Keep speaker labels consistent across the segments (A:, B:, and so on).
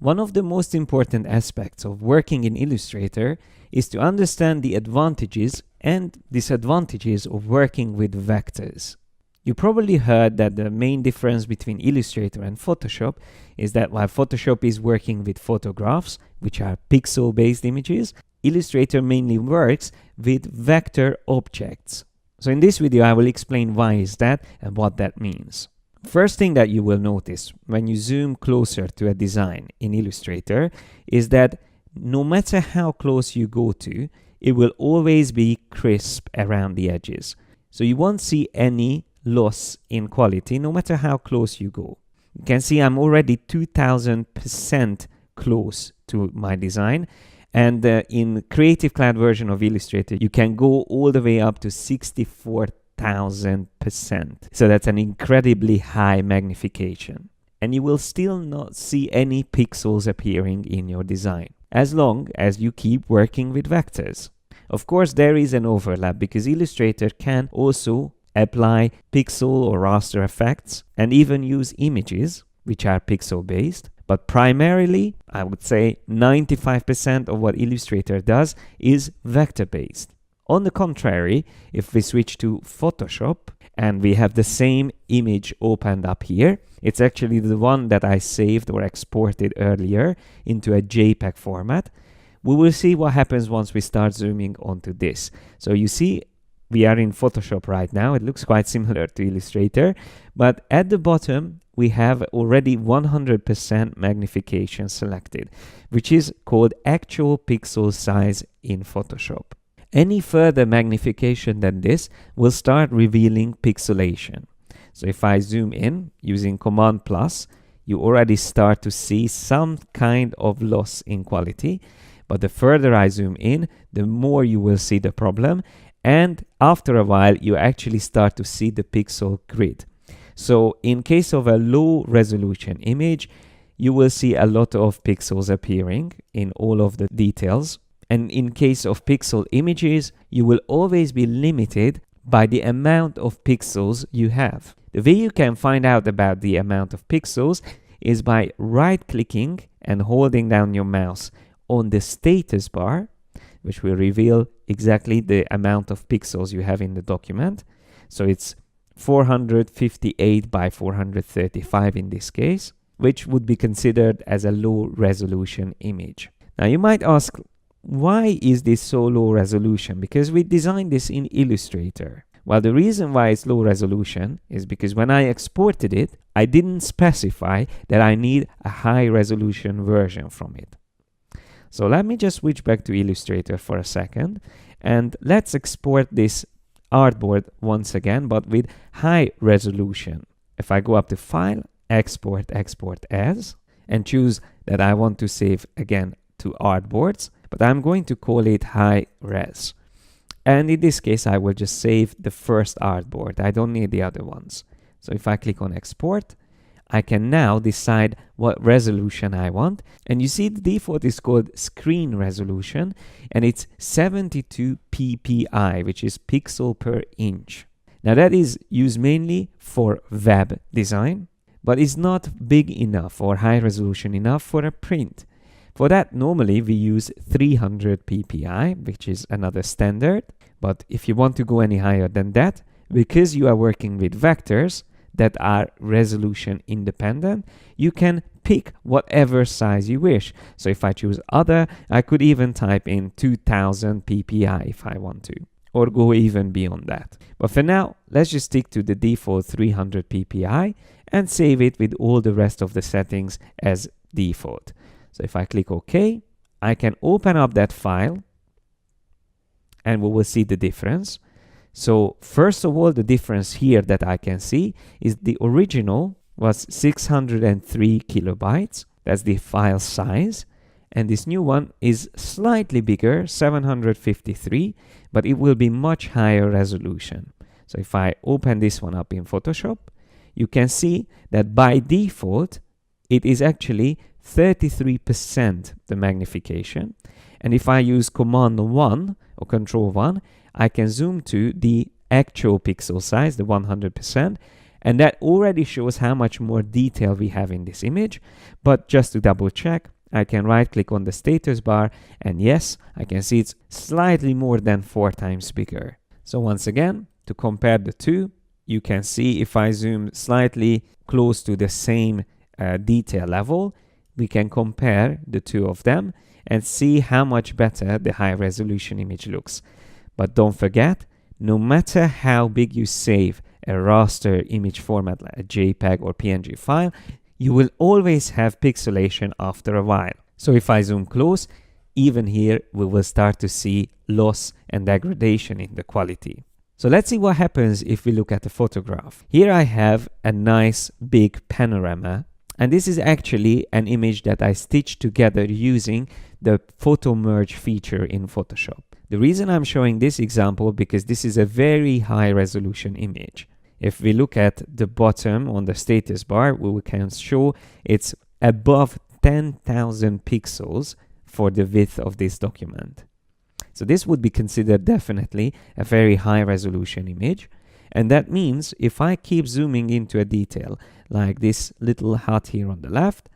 A: One of the most important aspects of working in Illustrator is to understand the advantages and disadvantages of working with vectors. You probably heard that the main difference between Illustrator and Photoshop is that while Photoshop is working with photographs, which are pixel-based images, Illustrator mainly works with vector objects. So in this video, I will explain why is that and what that means. First thing that you will notice when you zoom closer to a design in Illustrator is that no matter how close you go to, it will always be crisp around the edges. So you won't see any loss in quality no matter how close you go. You can see I'm already 2000% close to my design. And in Creative Cloud version of Illustrator, you can go all the way up to 64,000%. So that's an incredibly high magnification. And you will still not see any pixels appearing in your design, as long as you keep working with vectors. Of course, there is an overlap because Illustrator can also apply pixel or raster effects and even use images, which are pixel-based. But primarily, I would say 95% of what Illustrator does is vector-based. On the contrary, if we switch to Photoshop and we have the same image opened up here, it's actually the one that I saved or exported earlier into a JPEG format. We will see what happens once we start zooming onto this. So you see, we are in Photoshop right now. It looks quite similar to Illustrator, but at the bottom, we have already 100% magnification selected, which is called actual pixel size in Photoshop. Any further magnification than this will start revealing pixelation. So if I zoom in using Command+, you already start to see some kind of loss in quality. But the further I zoom in, the more you will see the problem. And after a while, you actually start to see the pixel grid. So in case of a low resolution image, you will see a lot of pixels appearing in all of the details. And in case of pixel images, you will always be limited by the amount of pixels you have. The way you can find out about the amount of pixels is by right-clicking and holding down your mouse on the status bar, which will reveal exactly the amount of pixels you have in the document. So it's 458 by 435 in this case, which would be considered as a low resolution image. Now you might ask, why is this so low resolution? Because we designed this in Illustrator. Well, the reason why it's low resolution is because when I exported it, I didn't specify that I need a high resolution version from it. So let me just switch back to Illustrator for a second, and let's export this artboard once again, but with high resolution. If I go up to File, Export, Export As, and choose that I want to save again to artboards, but I'm going to call it high res. And in this case, I will just save the first artboard. I don't need the other ones. So if I click on Export, I can now decide what resolution I want. And you see the default is called screen resolution, and it's 72 ppi, which is pixel per inch. Now that is used mainly for web design, but it's not big enough or high resolution enough for a print. For that, normally we use 300 ppi, which is another standard. But if you want to go any higher than that, because you are working with vectors that are resolution independent, you can pick whatever size you wish. So if I choose other, I could even type in 2000 ppi if I want to, or go even beyond that. But for now, let's just stick to the default 300 ppi and save it with all the rest of the settings as default. So if I click OK, I can open up that file and we will see the difference. So first of all, the difference here that I can see is the original was 603 kilobytes. That's the file size. And this new one is slightly bigger, 753, but it will be much higher resolution. So if I open this one up in Photoshop, you can see that by default, it is actually 33% the magnification. And if I use Command 1 or Control 1, I can zoom to the actual pixel size, the 100%, And that already shows how much more detail we have in this image. But just to double check, I can right click on the status bar, and yes, I can see it's slightly more than 4 times bigger. So once again, to compare the two, you can see if I zoom slightly close to the same detail level, we can compare the two of them and see how much better the high resolution image looks. But don't forget, no matter how big you save a raster image format like a JPEG or PNG file, you will always have pixelation after a while. So if I zoom close, even here we will start to see loss and degradation in the quality. So let's see what happens if we look at the photograph. Here I have a nice big panorama, and this is actually an image that I stitched together using the photo merge feature in Photoshop. The reason I'm showing this example because this is a very high resolution image. If we look at the bottom on the status bar, we can show it's above 10,000 pixels for the width of this document. So this would be considered definitely a very high resolution image. And that means if I keep zooming into a detail like this little hut here on the left,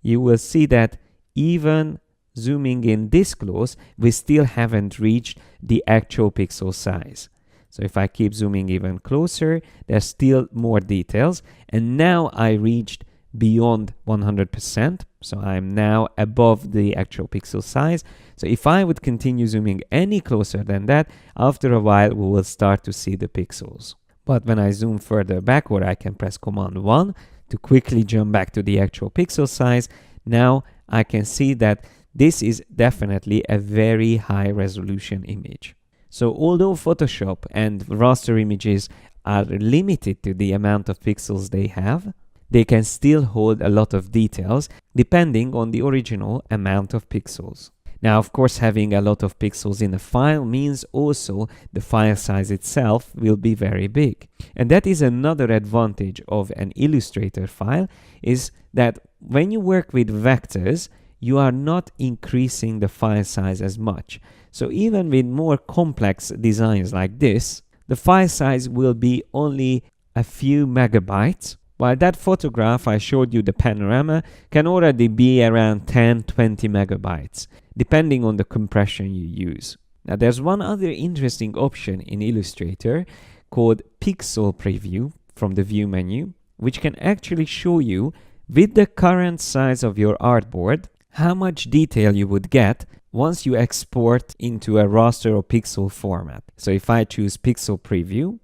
A: you will see that even zooming in this close, we still haven't reached the actual pixel size. So if I keep zooming even closer, there's still more details. And now I reached beyond 100%. So I'm now above the actual pixel size. So if I would continue zooming any closer than that, after a while, we will start to see the pixels. But when I zoom further backward, I can press Command 1 to quickly jump back to the actual pixel size. Now I can see that this is definitely a very high resolution image. So although Photoshop and raster images are limited to the amount of pixels they have, they can still hold a lot of details depending on the original amount of pixels. Now, of course, having a lot of pixels in a file means also the file size itself will be very big. And that is another advantage of an Illustrator file, is that when you work with vectors, you are not increasing the file size as much. So even with more complex designs like this, the file size will be only a few megabytes, while that photograph I showed you, the panorama, can already be around 10-20 megabytes, depending on the compression you use. Now there's one other interesting option in Illustrator called Pixel Preview from the View menu, which can actually show you, with the current size of your artboard, how much detail you would get once you export into a raster or pixel format. So if I choose Pixel Preview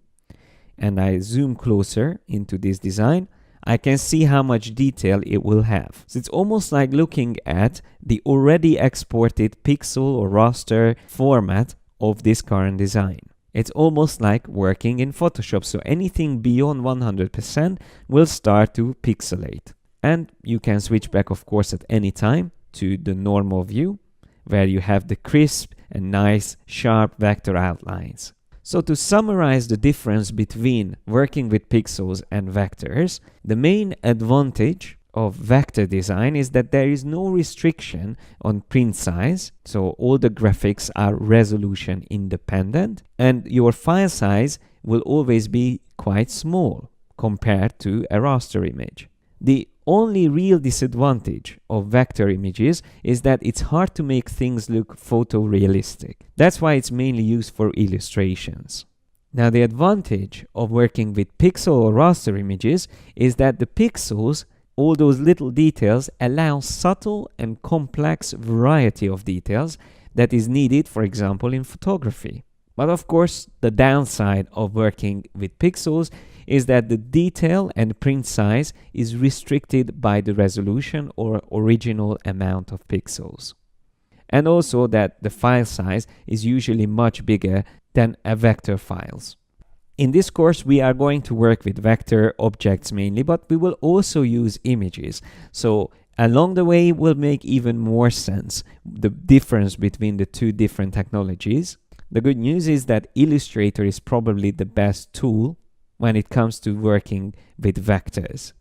A: and I zoom closer into this design, I can see how much detail it will have. So it's almost like looking at the already exported pixel or raster format of this current design. It's almost like working in Photoshop, so anything beyond 100% will start to pixelate. And you can switch back, of course, at any time to the normal view, where you have the crisp and nice sharp vector outlines. So to summarize the difference between working with pixels and vectors, the main advantage of vector design is that there is no restriction on print size, so all the graphics are resolution independent, and your file size will always be quite small compared to a raster image. The only real disadvantage of vector images is that it's hard to make things look photorealistic. That's why it's mainly used for illustrations. Now, the advantage of working with pixel or raster images is that the pixels, all those little details, allow subtle and complex variety of details that is needed, for example, in photography. But of course, the downside of working with pixels is that the detail and print size is restricted by the resolution or original amount of pixels. And also that the file size is usually much bigger than a vector files. In this course, we are going to work with vector objects mainly, but we will also use images. So along the way, it will make even more sense the difference between the two different technologies. The good news is that Illustrator is probably the best tool when it comes to working with vectors.